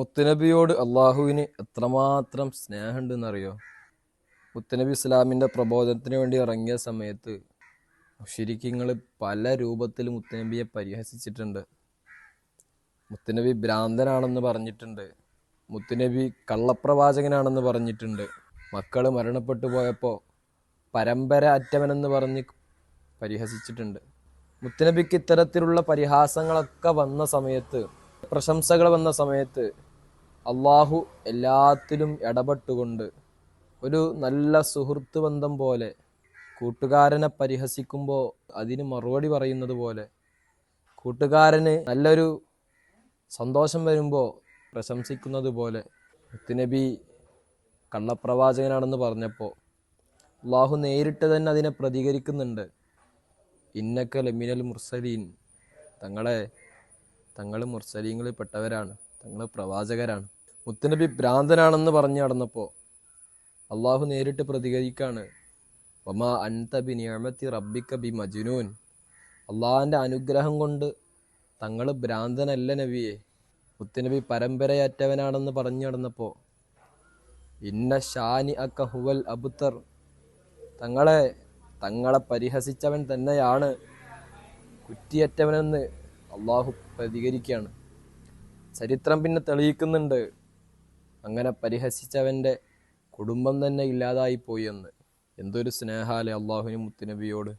മുത്തുനബിയോട് അള്ളാഹുവിന് എത്രമാത്രം സ്നേഹമുണ്ടെന്നറിയോ? മുത്തുനബി ഇസ്ലാമിൻ്റെ പ്രബോധനത്തിന് വേണ്ടി ഇറങ്ങിയ സമയത്ത് മുശ്രിക്കുകൾ പല രൂപത്തിൽ മുത്തുനബിയെ പരിഹസിച്ചിട്ടുണ്ട്. മുത്തുനബി ഭ്രാന്തനാണെന്ന് പറഞ്ഞിട്ടുണ്ട്. മുത്തുനബി കള്ളപ്രവാചകനാണെന്ന് പറഞ്ഞിട്ടുണ്ട്. മക്കൾ മരണപ്പെട്ടു പോയപ്പോൾ പരമ്പര അറ്റവനെന്ന് പറഞ്ഞ് പരിഹസിച്ചിട്ടുണ്ട്. മുത്തുനബിക്ക് ഇത്തരത്തിലുള്ള പരിഹാസങ്ങളൊക്കെ വന്ന സമയത്ത്, പ്രശംസകൾ വന്ന സമയത്ത് അള്ളാഹു എല്ലാത്തിലും ഇടപെട്ടുകൊണ്ട് ഒരു നല്ല സുഹൃത്ത് ബന്ധം പോലെ, കൂട്ടുകാരനെ പരിഹസിക്കുമ്പോൾ അതിന് മറുപടി പറയുന്നത് പോലെ, കൂട്ടുകാരന് നല്ലൊരു സന്തോഷം വരുമ്പോൾ പ്രശംസിക്കുന്നത് പോലെ, മുത്തുനബി കള്ളപ്രവാചകനാണെന്ന് പറഞ്ഞപ്പോൾ അള്ളാഹു നേരിട്ട് തന്നെ അതിനെ പ്രതികരിക്കുന്നുണ്ട്. ഇന്നക ലമിനൽ മുർസലീൻ, തങ്ങൾ മുർസലീങ്ങളിൽ പെട്ടവരാണ്, തങ്ങൾ പ്രവാചകരാണ്. മുത്തുനബി ഭ്രാന്തനാണെന്ന് പറഞ്ഞു നടന്നപ്പോൾ അള്ളാഹു നേരിട്ട് പ്രതികരിക്കാണ്. വമാ അൻത ബി നിഅമതി റബ്ബിക ബി മജ്നൂൻ, അള്ളാഹിൻ്റെ അനുഗ്രഹം കൊണ്ട് തങ്ങൾ ഭ്രാന്തനല്ല നബിയെ. മുത്തുനബി പരമ്പരയറ്റവനാണെന്ന് പറഞ്ഞു നടന്നപ്പോൾ ഇന്ന ഷാനി അക ഹുവൽ അബ്തർ, തങ്ങളെ പരിഹസിച്ചവൻ തന്നെയാണ് കുറ്റിയറ്റവനെന്ന് അള്ളാഹു പ്രതികരിക്കുകയാണ്. ചരിത്രം പിന്നെ തെളിയിക്കുന്നുണ്ട്, അങ്ങനെ പരിഹസിച്ചവൻ്റെ കുടുംബം തന്നെ ഇല്ലാതായി പോയി എന്ന്. എന്തൊരു സ്നേഹാലേ അള്ളാഹുവിന് മുത്തുനബിയോട്.